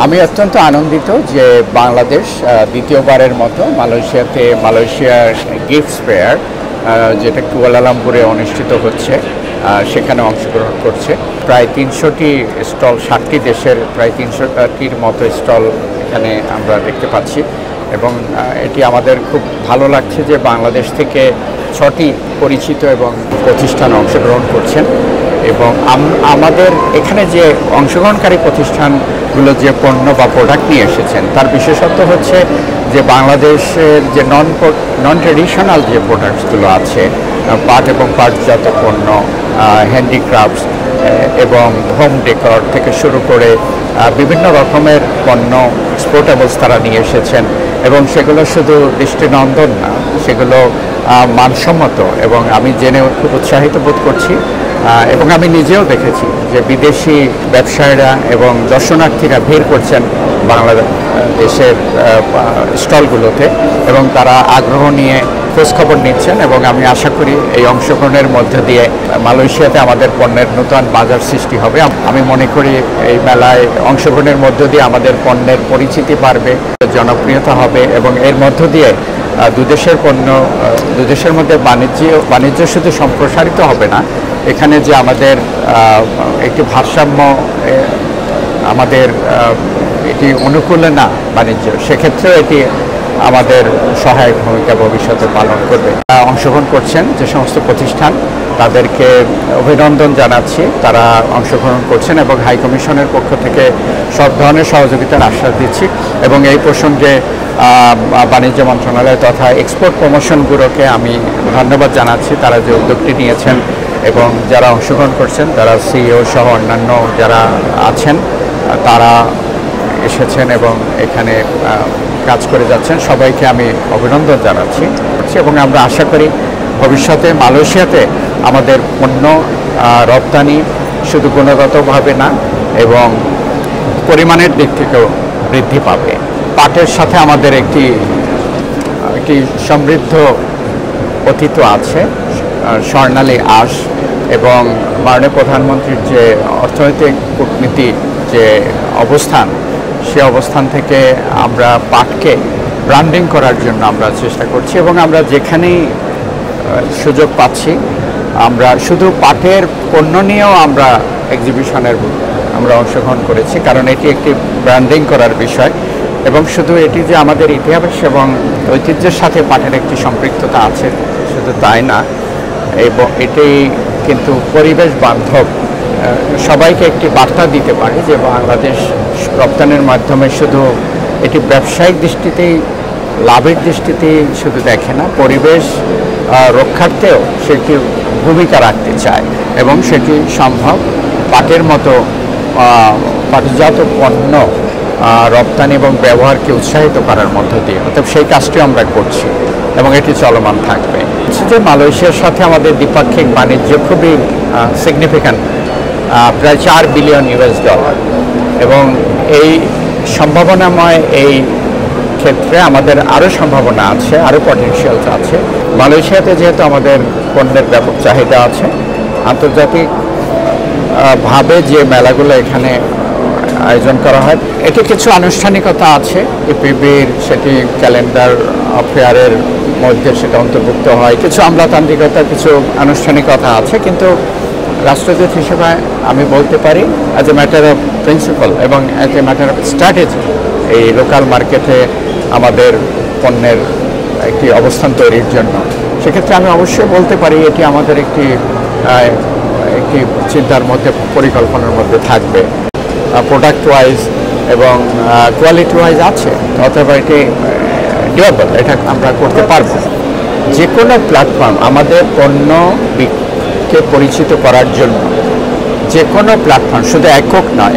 আমি অত্যন্ত আনন্দিত যে বাংলাদেশ দ্বিতীয়বারের মতো মালয়েশিয়ার গিফটস ফেয়ার যেটা কুয়ালালামপুরে অনুষ্ঠিত হচ্ছে সেখানে অংশগ্রহণ করছে। প্রায় ৩০০টি স্টল, ৬০টি দেশের প্রায় ৩০০টির মতো স্টল এখানে আমরা দেখতে পাচ্ছি এবং এটি আমাদের খুব ভালো লাগছে যে বাংলাদেশ থেকে ৬টি পরিচিত এবং প্রতিষ্ঠান অংশগ্রহণ করছেন এবং আমাদের এখানে যে অংশগ্রহণকারী প্রতিষ্ঠানগুলো যে পণ্য বা প্রোডাক্ট নিয়ে এসেছেন তার বিশেষত্ব হচ্ছে যে বাংলাদেশের যে নন ট্রেডিশনাল যে প্রোডাক্টসগুলো আছে, পাট এবং পাটজাত পণ্য, হ্যান্ডিক্রাফটস এবং হোম ডেকর থেকে শুরু করে বিভিন্ন রকমের পণ্য এক্সপোর্টেবলস তারা নিয়ে এসেছেন এবং সেগুলো শুধু দৃষ্টিনন্দন না, সেগুলো মানসম্মত এবং আমি জেনে খুব উৎসাহিত বোধ করছি এবং আমি নিজেও দেখেছি যে বিদেশি ব্যবসায়ীরা এবং দর্শনার্থীরা ভিড় করছেন বাংলাদেশের স্টলগুলোতে এবং তারা আগ্রহ নিয়ে খোঁজখবর নিচ্ছেন এবং আমি আশা করি এই অংশগ্রহণের মধ্য দিয়ে মালয়েশিয়াতে আমাদের পণ্যের নতুন বাজার সৃষ্টি হবে। আমি মনে করি এই মেলায় অংশগ্রহণের মধ্য দিয়ে আমাদের পণ্যের পরিচিতি বাড়বে, জনপ্রিয়তা হবে এবং এর মধ্য দিয়ে দুদেশের মধ্যে বাণিজ্য শুধু সম্প্রসারিত হবে না, এখানে যে আমাদের একটি ভারসাম্য আমাদের এটি অনুকূলে না বাণিজ্য, সেক্ষেত্রেও এটি আমাদের সহায়ক ভূমিকা ভবিষ্যতে পালন করবে। অংশগ্রহণ করছেন যে সমস্ত প্রতিষ্ঠান তাদেরকে অভিনন্দন জানাচ্ছি, তারা অংশগ্রহণ করছেন এবং হাই কমিশনের পক্ষ থেকে সব ধরনের সহযোগিতার আশ্বাস দিচ্ছি এবং এই প্রসঙ্গে বাণিজ্য মন্ত্রণালয় তথা এক্সপোর্ট প্রমোশন ব্যুরোকে আমি ধন্যবাদ জানাচ্ছি, তারা যে উদ্যোগটি নিয়েছেন এবং যারা অংশগ্রহণ করছেন তারা সিইও সহ অন্যান্য যারা আছেন তারা এসেছেন এবং এখানে কাজ করে যাচ্ছেন, সবাইকে আমি অভিনন্দন জানাচ্ছি এবং আমরা আশা করি ভবিষ্যতে মালয়েশিয়াতে আমাদের পণ্য রপ্তানি শুধু গুণগতভাবে না এবং পরিমাণের দিক থেকেও বৃদ্ধি পাবে। পাটের সাথে আমাদের একটি সমৃদ্ধ অতীত আছে, স্বর্ণালী আঁশ এবং মাননীয় প্রধানমন্ত্রীর যে অর্থনৈতিক কূটনীতি যে অবস্থান, সে অবস্থান থেকে আমরা পাটকে ব্র্যান্ডিং করার জন্য আমরা চেষ্টা করছি এবং আমরা যেখানেই সুযোগ পাচ্ছি আমরা শুধু পাটের পণ্য নিয়েও আমরা এক্সিবিশনের আমরা অংশগ্রহণ করেছি, কারণ এটি একটি ব্র্যান্ডিং করার বিষয় এবং শুধু এটি যে আমাদের ইতিহাস এবং ঐতিহ্যের সাথে পাটের একটি সম্পৃক্ততা আছে শুধু তাই না, এবং এটি কিন্তু পরিবেশ বান্ধব, সবাইকে একটি বার্তা দিতে পারে যে বাংলাদেশ রপ্তানির মাধ্যমে শুধু এটি ব্যবসায়িক দৃষ্টিতেই লাভের দৃষ্টিতেই শুধু দেখে না, পরিবেশ রক্ষার্থেও সেটি ভূমিকা রাখতে চায় এবং সেটি সম্ভব পাটের মতো পাটজাত পণ্য রপ্তানি এবং ব্যবহারকে উৎসাহিত করার মধ্য দিয়ে। অর্থাৎ সেই কাজটি আমরা করছি এবং এটি চলমান থাকবে। যে মালয়েশিয়ার সাথে আমাদের দ্বিপাক্ষিক বাণিজ্য খুবই সিগনিফিক্যান্ট, প্রায় $4 বিলিয়ন এবং এই সম্ভাবনাময় এই ক্ষেত্রে আমাদের আরও সম্ভাবনা আছে, আরও পটেনশিয়ালস আছে। মালয়েশিয়াতে যেহেতু আমাদের পণ্যের ব্যাপক চাহিদা আছে, আন্তর্জাতিক ভাবে যে মেলাগুলো এখানে আয়োজন করা হয় এটি কিছু আনুষ্ঠানিকতা আছে, ইপিবির সেটি ক্যালেন্ডার ফেয়ারের মধ্যে সেটা অন্তর্ভুক্ত হয়, কিছু আমলাতান্ত্রিকতা, কিছু আনুষ্ঠানিকতা আছে, কিন্তু রাষ্ট্রদূত হিসেবে আমি বলতে পারি as a matter of principle এবং as a matter of strategy এই লোকাল মার্কেটে আমাদের পণ্যের একটি অবস্থান তৈরির জন্য, সেক্ষেত্রে আমি অবশ্যই বলতে পারি এটি আমাদের একটি চিন্তার মধ্যে, পরিকল্পনার মধ্যে থাকবে। প্রোডাক্ট ওয়াইজ এবং কোয়ালিটি ওয়াইজ আছে, অথবা এটি ডুয়েবল, এটা আমরা করতে পারবো। যে কোনো প্ল্যাটফর্ম আমাদের পণ্যকে পরিচিত করার জন্য, যে কোনো প্ল্যাটফর্ম শুধু একক নয়,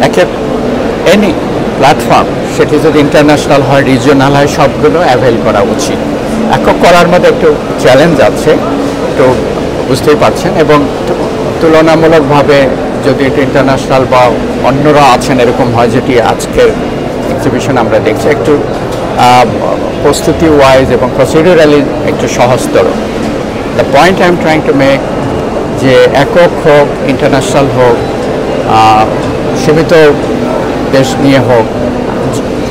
এনি প্ল্যাটফর্ম সেটি যদি ইন্টারন্যাশনাল হয়, রিজিওনাল হয়, সবগুলো অ্যাভেল করা উচিত। একক করার মধ্যে একটু চ্যালেঞ্জ আছে, একটু বুঝতেই পারছেন, এবং তুলনামূলকভাবে যদি এটা ইন্টারন্যাশনাল বা অন্যরা আছেন এরকম হয়, যেটি আজকের এক্সিবিশন আমরা দেখছি একটু প্রস্তুতি ওয়াইজ এবং প্রসিডিউরালি একটু সহজতর। The point I am trying to make যে একক হোক, ইন্টারন্যাশনাল হোক, সীমিত দেশ নিয়ে হোক,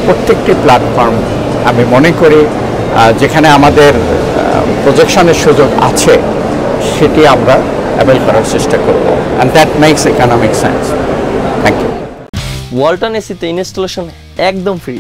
প্রত্যেকটি প্ল্যাটফর্ম আমি মনে করি যেখানে আমাদের প্রজেকশনের সুযোগ আছে সেটি আমরা অ্যাভেল করার চেষ্টা করব, and that makes economic sense. Thank you. Walton এসিতে ইনস্টলেশন একদম ফ্রি।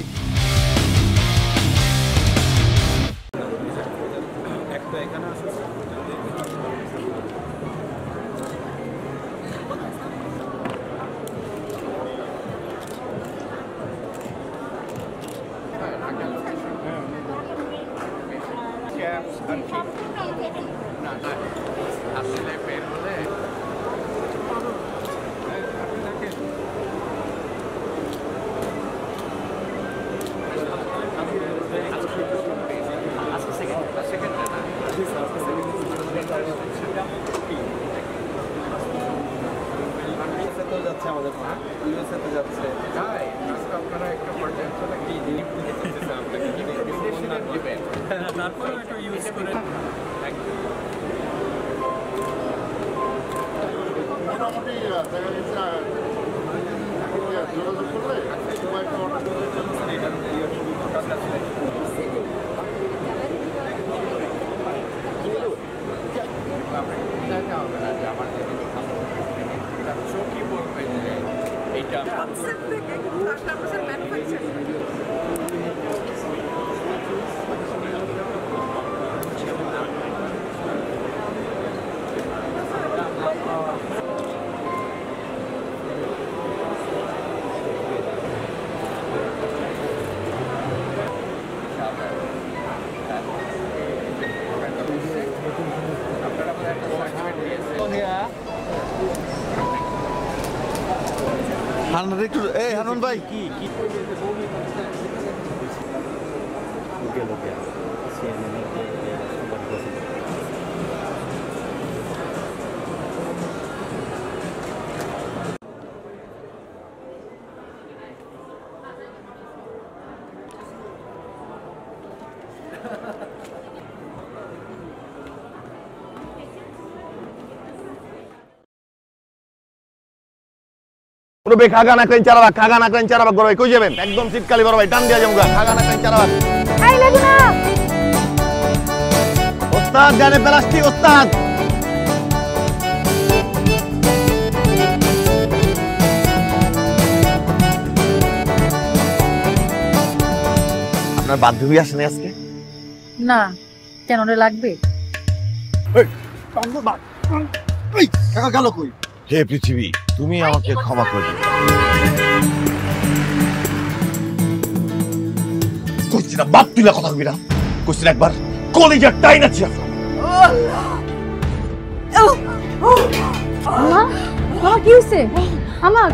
হানুন ভাই পুরো খাগা নাকলেন চারাবাগ, খাগা নাকলেন চারাবাগ বড় ভাই কই যাবেন? একদম শীতকালী বড় ভাই টান দিয়া যাবো খাগা নাকলেন চারাবাগ। আই লাগু না ওস্তাদ জানে প্লাস্টিক ওস্তাদ। আপনার বান্ধবী আসেনি আজকে? না, কেন রে লাগবে? কাকা গেল কই? হে পৃথিবী, তুমি আমাকে ক্ষমা করে দিও। কইছি না বাপ তুই কথা কবি না, কইছি না একবার কলেজের টাইন আছে। কি হয়েছে আমার?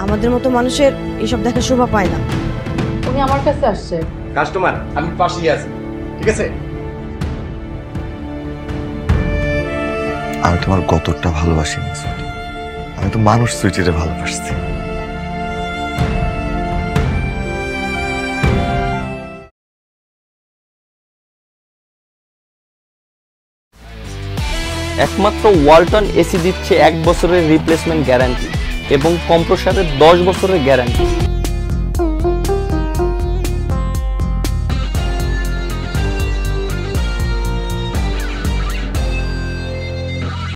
আমাদের মতো মানুষের এইসব দেখা শোভা পায় না। উনি আমার কাছে আসছে। কাস্টমার আমি পাশেই আছি, ঠিক আছে? আমি তোমার কতটা ভালোবাসি, আমি তো মানুষ সুইটিরে ভালোবাসছি। একমাত্র ওয়ালটন এসি দিচ্ছে 1 বছরের রিপ্লেসমেন্ট গ্যারান্টি এবং কম্প্রেসারের 10 বছরের গ্যারান্টি।